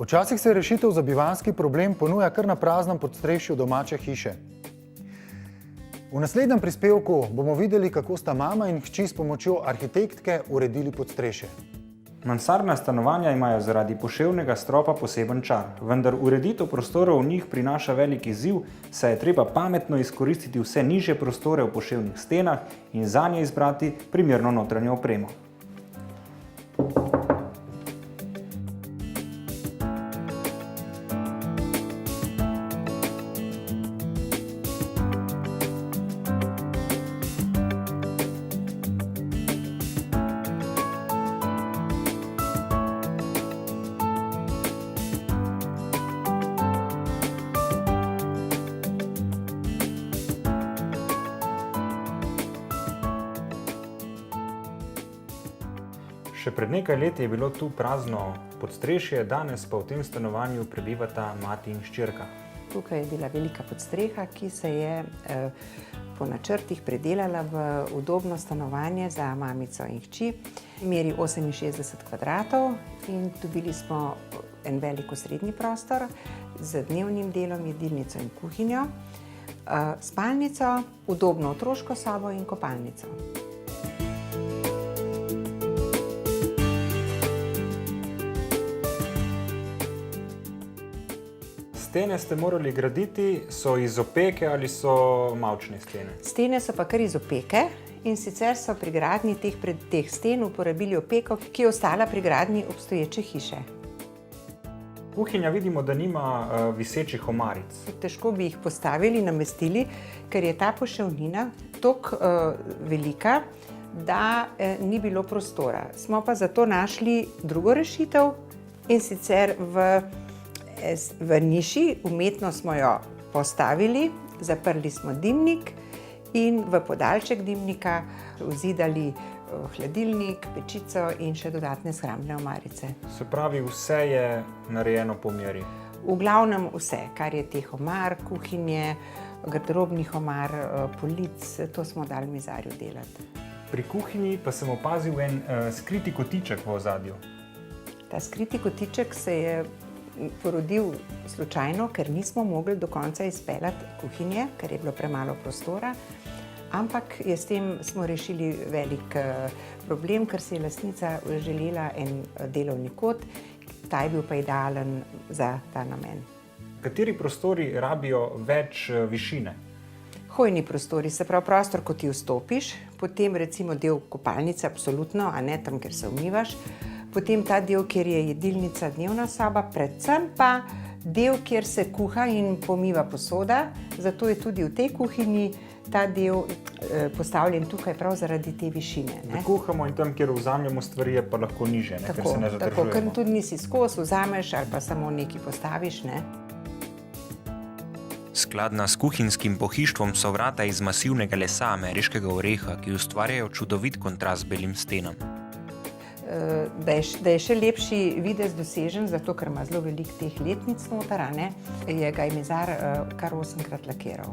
Včasih se rešitev za bivanjski problem ponuja kar na praznem podstrešju domače hiše. V naslednjem prispevku bomo videli, kako sta mama in hči s pomočjo arhitektke uredili podstrešje. Mansardna stanovanja imajo zaradi poševnega stropa poseben čar, vendar ureditev prostorov v njih prinaša velik izziv, saj je treba pametno izkoristiti vse nižje prostore v poševnih stenah in zanje izbrati primerno notranjo opremo. Še pred nekaj leti je bilo tu prazno podstrešje, danes pa v tem stanovanju prebivata mati in hčerka. Tukaj je bila velika podstreha, ki se je po načrtih predelala v udobno stanovanje za mamico in hči. Meri 68 kvadratov in dobili smo en velik osrednji prostor z dnevnim delom, jedilnico in kuhinjo, spalnico, udobno otroško sobo in kopalnico. Stene ste morali graditi, so iz opeke ali so mavčne stene? Stene so pa kar iz opeke in sicer so pri gradnji teh sten uporabili opeko, ki je ostala pri gradnji obstoječe hiše. Kuhinja vidimo, da nima visečih omaric. Težko bi jih postavili, namestili, ker je ta poševnina toliko velika, da ni bilo prostora. Smo pa zato našli drugo rešitev in sicer v niši, umetno smo jo postavili, zaprli smo dimnik in v podaljšek dimnika vzidali hladilnik, pečico in še dodatne shrambne omarice. Se pravi, vse je narejeno po meri? V glavnem vse, kar je teh omar, kuhinje, garderobnih omar, polic, to smo dali mizarju delati. Pri kuhinji pa sem opazil en skriti kotiček v ozadju. Ta skriti kotiček se je porodil slučajno, ker nismo mogli do konca izpeljati kuhinje, ker je bilo premalo prostora, ampak s tem smo rešili velik problem, ker si je lastnica želela en delovni kot, ta je bil pa idealen za ta namen. Kateri prostori rabijo več višine? Hojni prostori, se pravi prostor, ko ti vstopiš, potem recimo del kopalnice, absolutno, a ne tam, kjer se umivaš, potem ta del, kjer je jedilnica, dnevna soba, predvsem pa del, kjer se kuha in pomiva posoda, zato je tudi v tej kuhinji ta del postavljen tukaj prav zaradi te višine. Da kuhamo in tam, kjer vzamemo stvari, je pa lahko niže, ker se ne zadržujemo. Tako, ker tudi nisi skozi, vzameš ali pa samo nekaj postaviš, ne. Skladna s kuhinjskim pohištvom so vrata iz masivnega lesa ameriškega oreha, ki ustvarjajo čudovit kontrast belim stenam. Da je še lepši videz dosežen, zato ker ima zelo veliko teh letnic noter, je ga mizar kar 8-krat lakiral.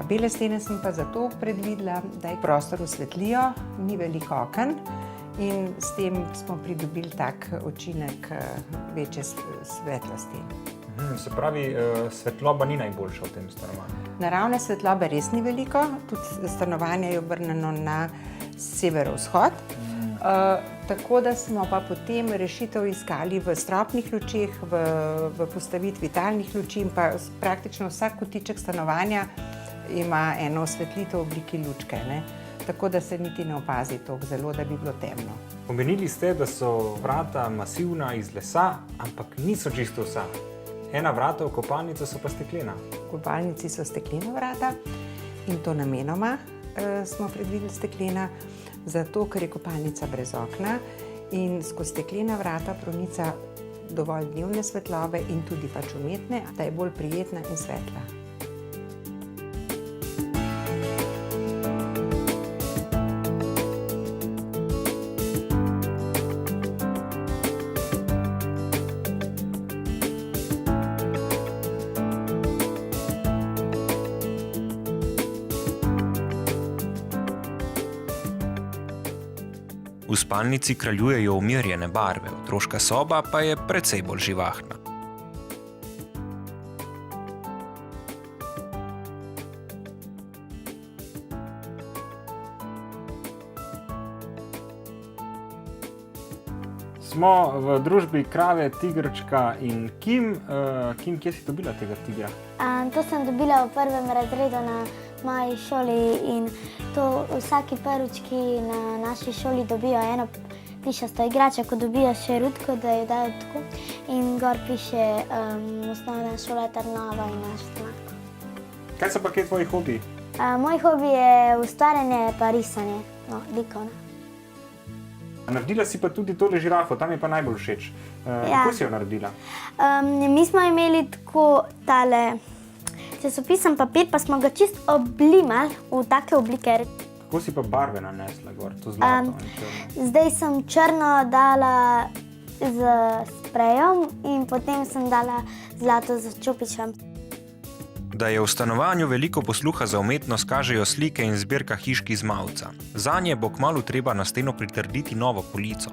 Bele stene sem pa zato predvidela, da je prostor osvetlijo, ni veliko oken in s tem smo pridobili tak učinek večje svetlosti. Se pravi, svetloba ni najboljša v tem stanovanju? Naravne svetlobe res ni veliko, tudi stanovanje je obrnjeno na severovzhod, tako da smo pa potem rešitev iskali v stropnih lučeh, v postavitvi talnih luči in pa praktično vsak kotiček stanovanja ima eno osvetlitev v obliki lučke, ne? Tako da se niti ne opazi toliko zelo, da bi bilo temno. Omenili ste, da so vrata masivna iz lesa, ampak niso čisto vsa. Ena vrata v kopalnico so pa steklena. V kopalnici so steklena vrata in to namenoma smo predvideli steklena, zato ker je kopalnica brez okna in skozi steklena vrata pronica dovolj dnevne svetlobe in tudi pač umetne, da je bolj prijetna in svetla. V spalnici kraljujejo umirjene barve, otroška soba pa je precej bolj živahna. Smo v družbi krave, tigrčka in Kim. Kim, kje si dobila tega tigra? To sem dobila v prvem razredu na moji šoli in to vsaki prvički na naši šoli dobijo eno pišasto igračo, ko dobijo še rutko, da jo dajo tako. In gor piše osnovna šola Trnava in naš znak. Kaj so pa kje tvoji hobiji? Moj hobi je ustvarjanje pa risanje, likovno. Naredila si pa tudi tole žirafo, tam je pa najbolj všeč. Ja. Kako si jo naredila? Mi smo imeli tako tale časopisen papir, pa smo ga čist oblimali v take oblike. Kako si pa barve nanesla gor, to zlato in črno? Zdaj sem črno dala z sprejom in potem sem dala zlato z čopičem. Da je v stanovanju veliko posluha za umetnost, kažejo slike in zbirka hišk iz Malca. Zanje bo kmalu treba na steno pritrditi novo polico.